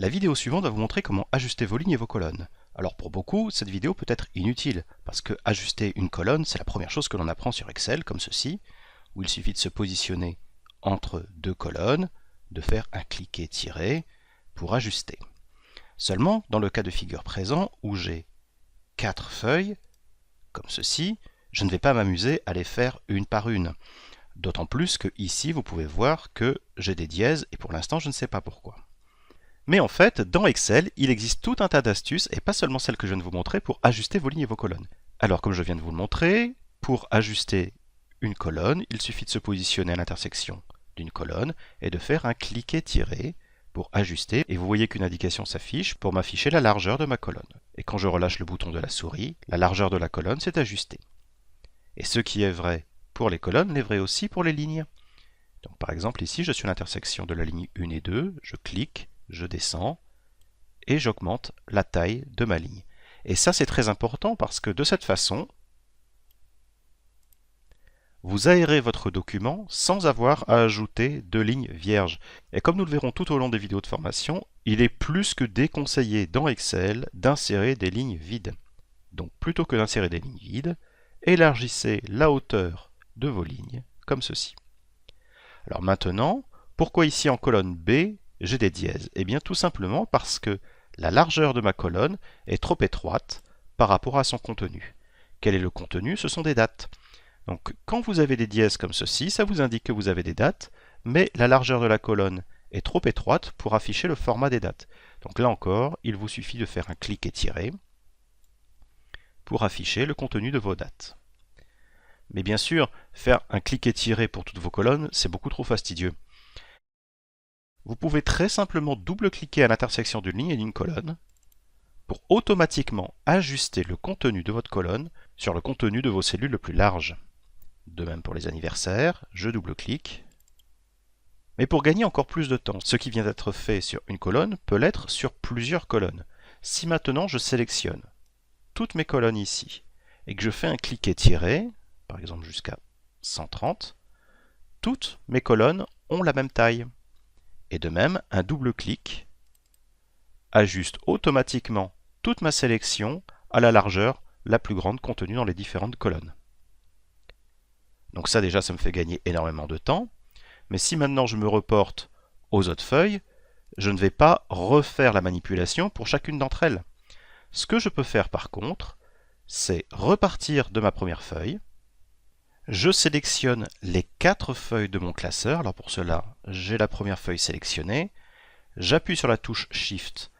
La vidéo suivante va vous montrer comment ajuster vos lignes et vos colonnes. Alors pour beaucoup, cette vidéo peut être inutile, parce que ajuster une colonne, c'est la première chose que l'on apprend sur Excel, comme ceci, où il suffit de se positionner entre deux colonnes, de faire un cliquer-tirer pour ajuster. Seulement, dans le cas de figure présent, où j'ai 4 feuilles, comme ceci, je ne vais pas m'amuser à les faire une par une. D'autant plus que ici, vous pouvez voir que j'ai des dièses, et pour l'instant, je ne sais pas pourquoi. Mais en fait, dans Excel, il existe tout un tas d'astuces, et pas seulement celles que je viens de vous montrer, pour ajuster vos lignes et vos colonnes. Alors, comme je viens de vous le montrer, pour ajuster une colonne, il suffit de se positionner à l'intersection d'une colonne et de faire un cliquer-tirer pour ajuster. Et vous voyez qu'une indication s'affiche pour m'afficher la largeur de ma colonne. Et quand je relâche le bouton de la souris, la largeur de la colonne s'est ajustée. Et ce qui est vrai pour les colonnes l'est vrai aussi pour les lignes. Donc par exemple ici, je suis à l'intersection de la ligne 1 et 2, je clique, je descends et j'augmente la taille de ma ligne. Et ça c'est très important parce que de cette façon, vous aérez votre document sans avoir à ajouter de lignes vierges. Et comme nous le verrons tout au long des vidéos de formation, il est plus que déconseillé dans Excel d'insérer des lignes vides. Donc plutôt que d'insérer des lignes vides, élargissez la hauteur de vos lignes comme ceci. Alors maintenant, pourquoi ici en colonne B, j'ai des dièses? Eh bien tout simplement parce que la largeur de ma colonne est trop étroite par rapport à son contenu. Quel est le contenu? Ce sont des dates. Donc quand vous avez des dièses comme ceci, ça vous indique que vous avez des dates, mais la largeur de la colonne est trop étroite pour afficher le format des dates. Donc là encore, il vous suffit de faire un cliquer-tirer pour afficher le contenu de vos dates. Mais bien sûr, faire un cliquer-tirer pour toutes vos colonnes, c'est beaucoup trop fastidieux. Vous pouvez très simplement double-cliquer à l'intersection d'une ligne et d'une colonne pour automatiquement ajuster le contenu de votre colonne sur le contenu de vos cellules le plus large. De même pour les anniversaires, je double-clique. Mais pour gagner encore plus de temps, ce qui vient d'être fait sur une colonne peut l'être sur plusieurs colonnes. Si maintenant je sélectionne toutes mes colonnes ici et que je fais un cliquer-tirer, par exemple jusqu'à 130, toutes mes colonnes ont la même taille. Et de même, un double-clic ajuste automatiquement toute ma sélection à la largeur la plus grande contenue dans les différentes colonnes. Donc ça déjà, ça me fait gagner énormément de temps. Mais si maintenant je me reporte aux autres feuilles, je ne vais pas refaire la manipulation pour chacune d'entre elles. Ce que je peux faire par contre, c'est repartir de ma première feuille. Je sélectionne les 4 feuilles de mon classeur. Alors pour cela, j'ai la première feuille sélectionnée. J'appuie sur la touche Shift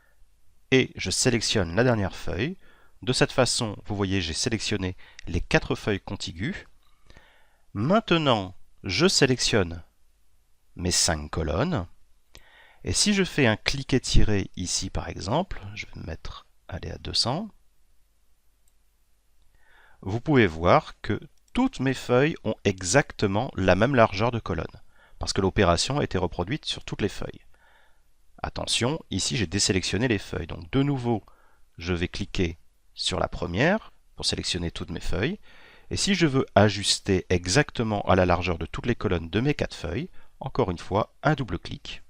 et je sélectionne la dernière feuille. De cette façon, vous voyez, j'ai sélectionné les 4 feuilles contiguës. Maintenant, je sélectionne mes 5 colonnes. Et si je fais un cliquer-tirer ici par exemple, je vais me mettre à 200, vous pouvez voir que toutes mes feuilles ont exactement la même largeur de colonne, parce que l'opération a été reproduite sur toutes les feuilles. Attention, ici j'ai désélectionné les feuilles, donc de nouveau, je vais cliquer sur la première pour sélectionner toutes mes feuilles, et si je veux ajuster exactement à la largeur de toutes les colonnes de mes 4 feuilles, encore une fois, un double-clic,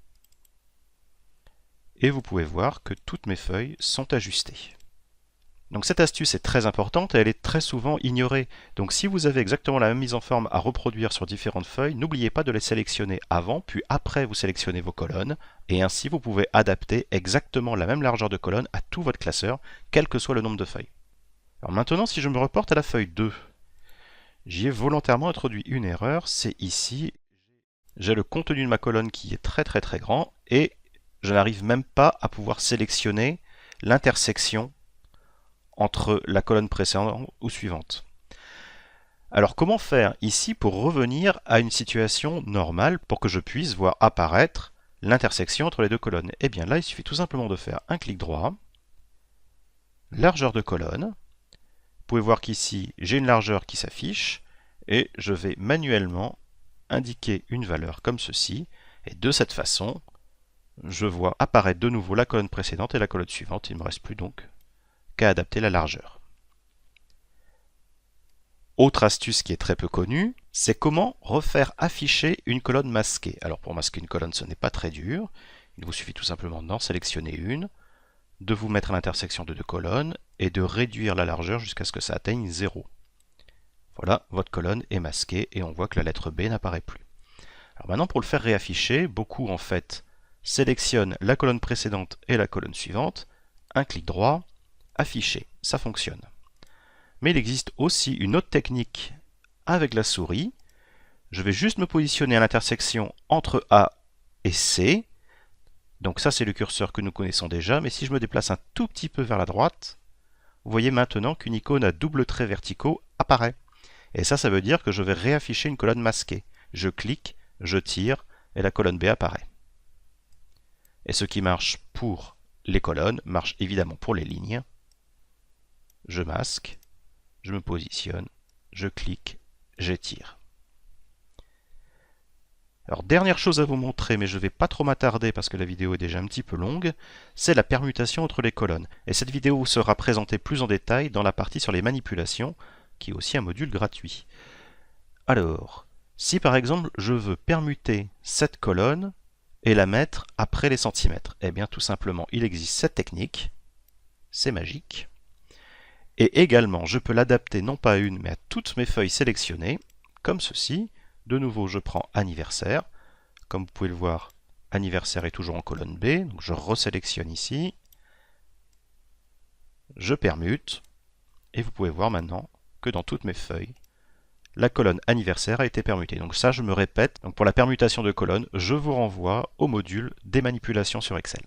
et vous pouvez voir que toutes mes feuilles sont ajustées. Donc cette astuce est très importante et elle est très souvent ignorée. Donc si vous avez exactement la même mise en forme à reproduire sur différentes feuilles, n'oubliez pas de les sélectionner avant, puis après vous sélectionnez vos colonnes, et ainsi vous pouvez adapter exactement la même largeur de colonne à tout votre classeur, quel que soit le nombre de feuilles. Alors maintenant, si je me reporte à la feuille 2, j'y ai volontairement introduit une erreur, c'est ici, j'ai le contenu de ma colonne qui est très grand, et je n'arrive même pas à pouvoir sélectionner l'intersection entre la colonne précédente ou suivante. Alors comment faire ici pour revenir à une situation normale pour que je puisse voir apparaître l'intersection entre les deux colonnes? Eh bien là, il suffit tout simplement de faire un clic droit, largeur de colonne. Vous pouvez voir qu'ici, j'ai une largeur qui s'affiche et je vais manuellement indiquer une valeur comme ceci. Et de cette façon, je vois apparaître de nouveau la colonne précédente et la colonne suivante. Il ne me reste plus donc qu'à adapter la largeur. Autre astuce qui est très peu connue, c'est comment refaire afficher une colonne masquée. Alors pour masquer une colonne, ce n'est pas très dur. Il vous suffit tout simplement d'en sélectionner une, de vous mettre à l'intersection de deux colonnes et de réduire la largeur jusqu'à ce que ça atteigne 0. Voilà, votre colonne est masquée et on voit que la lettre B n'apparaît plus. Alors maintenant, pour le faire réafficher, beaucoup en fait sélectionnent la colonne précédente et la colonne suivante, un clic droit, afficher, ça fonctionne. Mais il existe aussi une autre technique avec la souris. Je vais juste me positionner à l'intersection entre A et C. Donc ça, c'est le curseur que nous connaissons déjà, mais si je me déplace un tout petit peu vers la droite, vous voyez maintenant qu'une icône à double trait verticaux apparaît. Et ça veut dire que je vais réafficher une colonne masquée. Je clique, je tire, et la colonne B apparaît. Et ce qui marche pour les colonnes marche évidemment pour les lignes. Je masque, je me positionne, je clique, j'étire. Alors dernière chose à vous montrer, mais je ne vais pas trop m'attarder parce que la vidéo est déjà un petit peu longue, c'est la permutation entre les colonnes. Et cette vidéo vous sera présentée plus en détail dans la partie sur les manipulations, qui est aussi un module gratuit. Alors, si par exemple je veux permuter cette colonne et la mettre après les centimètres, eh bien tout simplement il existe cette technique, c'est magique. Et également je peux l'adapter non pas à une mais à toutes mes feuilles sélectionnées, comme ceci. De nouveau je prends anniversaire, comme vous pouvez le voir, anniversaire est toujours en colonne B, donc je resélectionne ici, je permute, et vous pouvez voir maintenant que dans toutes mes feuilles, la colonne anniversaire a été permutée. Donc ça, je me répète. Donc pour la permutation de colonnes, je vous renvoie au module des manipulations sur Excel.